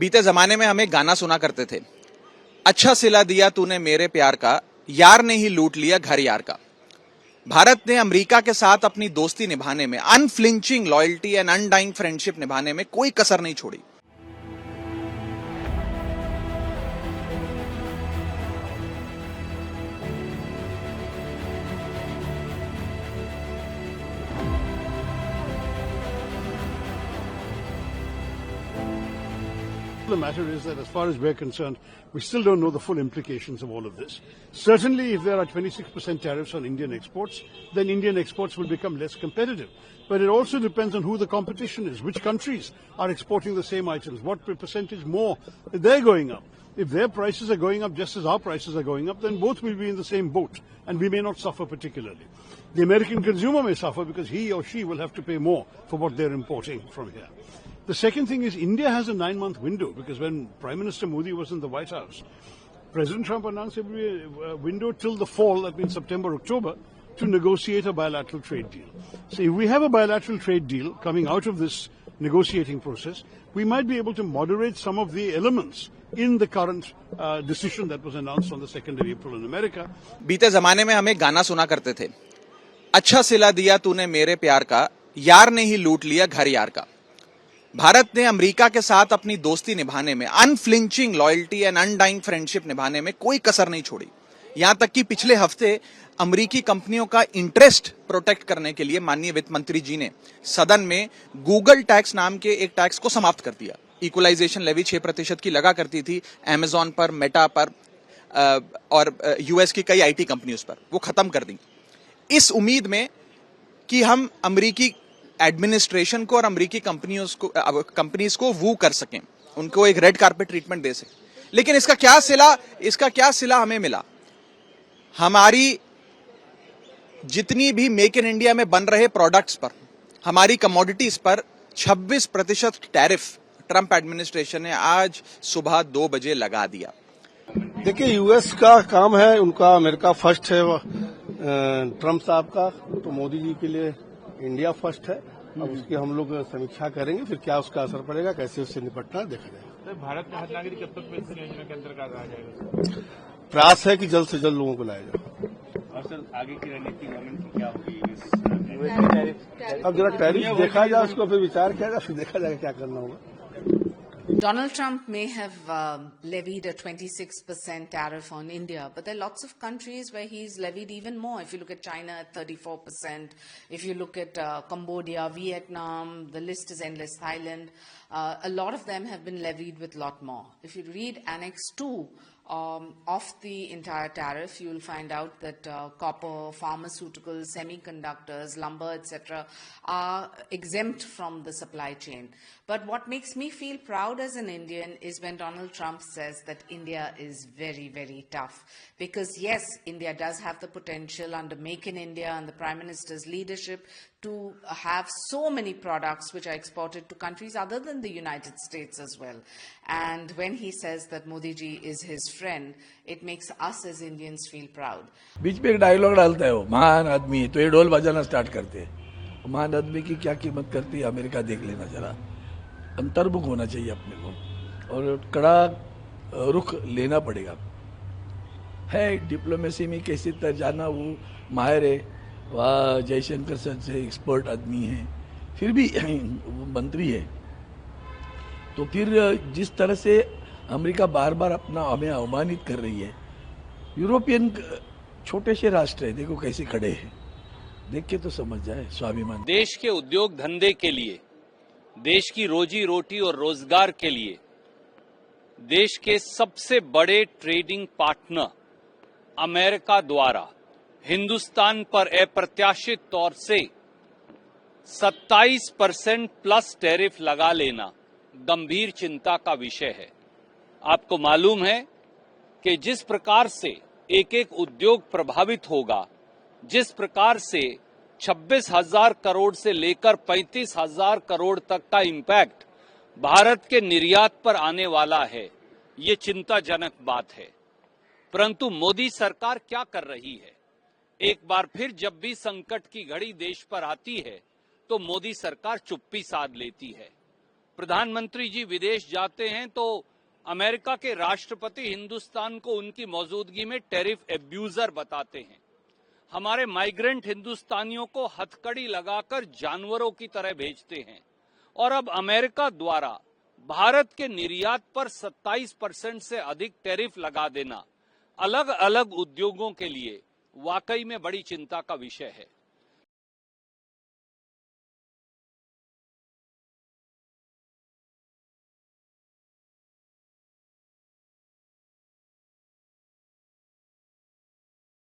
बीते जमाने में हमें गाना सुना करते थे, अच्छा सिला दिया तूने मेरे प्यार का, यार ने ही लूट लिया घर यार का। भारत ने अमेरिका के साथ अपनी दोस्ती निभाने में, unflinching loyalty and undying friendship निभाने में कोई कसर नहीं छोड़ी। The matter is that as far as we're concerned, we still don't know the full implications of all of this. Certainly, if there are 26% tariffs on Indian exports, then Indian exports will become less competitive. But it also depends on who the competition is, which countries are exporting the same items, what percentage more they're going up. If their prices are going up just as our prices are going up, then both will be in the same boat, and we may not suffer particularly. The American consumer may suffer because he or she will have to pay more for what they're importing from here. The second thing is India has a 9-month window because when Prime Minister Modi was in the White House, President Trump announced there would be a window till the fall, that means September, October, to negotiate a bilateral trade deal. So if we have a bilateral trade deal coming out of this negotiating process, we might be able to moderate some of the elements in the current decision that was announced on the 2nd of April in America. बीते जमाने में हमें गाना सुना करते थे, अच्छा सिला दिया तूने मेरे प्यार का, यार ने ही लूट लिया घर यार का। भारत ने अमेरिका के साथ अपनी दोस्ती निभाने में, unflinching loyalty and undying friendship निभाने में कोई कसर नहीं छोड़ी। यहां तक कि पिछले हफ्ते अमेरिकी कंपनियों का इंटरेस्ट प्रोटेक्ट करने के लिए माननीय वित्त मंत्री जी ने सदन में गूगल टैक्स नाम के एक टैक्स को समाप्त कर दिया। इक्वलाइजेशन लेवी 6% की लगा करती थी अमेजॉन पर, मेटा पर और यूएस की कई आईटी कंपनियों पर, वो खत्म कर दी, इस उम्मीद में कि हम अमेरिकी एडमिनिस्ट्रेशन को और अमेरिकी कंपनीज को वू कर सकें, उनको एक रेड कार्पेट ट्रीटमेंट दे सकें। लेकिन इसका क्या सिला हमें मिला? हमारी जितनी भी मेक इन इंडिया में बन रहे प्रोडक्ट्स पर, हमारी कमोडिटीज पर 26% टैरिफ ट्रंप एडमिनिस्ट्रेशन ने आज सुबह 2 बजे लगा दिया। देखिए, यूएस का काम है, उनका अमेरिका फर्स्ट है ट्रंप साहब का, तो मोदी जी के लिए इंडिया फर्स्ट है। अब उसकी हम लोग समीक्षा करेंगे, फिर क्या उसका असर पड़ेगा, कैसे उससे निपटना देखा जाएगा। भारत में हर नागरिक कब तक पेंशन योजना के अंतर्गत आ जाएगा? प्रयास है कि जल्द से जल्द लोगों को लाया जाए। और सर, आगे की रणनीति गवर्नमेंट की क्या होगी? अब जरा टैरिफ देखा जाए, उसको फिर विचार किया जाए, फिर देखा जाएगा क्या करना होगा। Donald Trump may have levied a 26% tariff on India, but there are lots of countries where he's levied even more. If you look at China at 34%, if you look at Cambodia, Vietnam, the list is endless, Thailand, a lot of them have been levied with a lot more. If you read Annex 2, of the entire tariff, you will find out that copper, pharmaceuticals, semiconductors, lumber, etc. are exempt from the supply chain. But what makes me feel proud as an Indian is when Donald Trump says that India is very, very tough. Because yes, India does have the potential under Make in India and the Prime Minister's leadership to have so many products which are exported to countries other than the United States as well. And when he says that Modi ji is his friend, it makes us as Indians feel proud. बीच में एक dialogue डालता है वो, महान आदमी तो ये ढोल बजाना स्टार्ट करते हैं। महान आदमी की क्या कीमत करती है अमेरिका देख लेना जरा। अंतर्मुख होना चाहिए अपने को और कड़ा रुख लेना पड़ेगा। है डिप्लोमेसी में कैसे तरह जाना, वो माहिर है, वह जयशंकर सर से एक्सपर्ट आदमी है, फिर भी वो मंत्री है। तो फिर जिस तरह से अमेरिका बार बार अपना हमें अवमानित कर रही है, यूरोपियन छोटे से राष्ट्र है, देखो कैसे खड़े हैं, देख के तो समझ जाए स्वाभिमान। देश के उद्योग धंधे के लिए, देश की रोजी रोटी और रोजगार के लिए, देश के सबसे बड़े ट्रेडिंग पार्टनर अमेरिका द्वारा हिंदुस्तान पर अप्रत्याशित तौर से 27% प्लस टैरिफ लगा लेना गंभीर चिंता का विषय है। आपको मालूम है कि जिस प्रकार से एक एक उद्योग प्रभावित होगा, जिस प्रकार से 26,000 करोड़ से लेकर 35,000 करोड़ तक का इम्पैक्ट भारत के निर्यात पर आने वाला है, ये चिंताजनक बात है। परंतु मोदी सरकार क्या कर रही है? एक बार फिर जब भी संकट की घड़ी देश पर आती है तो मोदी सरकार चुप्पी साध लेती है। प्रधानमंत्री जी विदेश जाते हैं तो अमेरिका के राष्ट्रपति हिंदुस्तान को उनकी मौजूदगी में टैरिफ एब्यूजर बताते हैं। हमारे माइग्रेंट हिंदुस्तानियों को हथकड़ी लगाकर जानवरों की तरह भेजते हैं। और अब अमेरिका द्वारा भारत के निर्यात पर 27% से अधिक टैरिफ लगा देना अलग अलग उद्योगों के लिए वाकई में बड़ी चिंता का विषय है।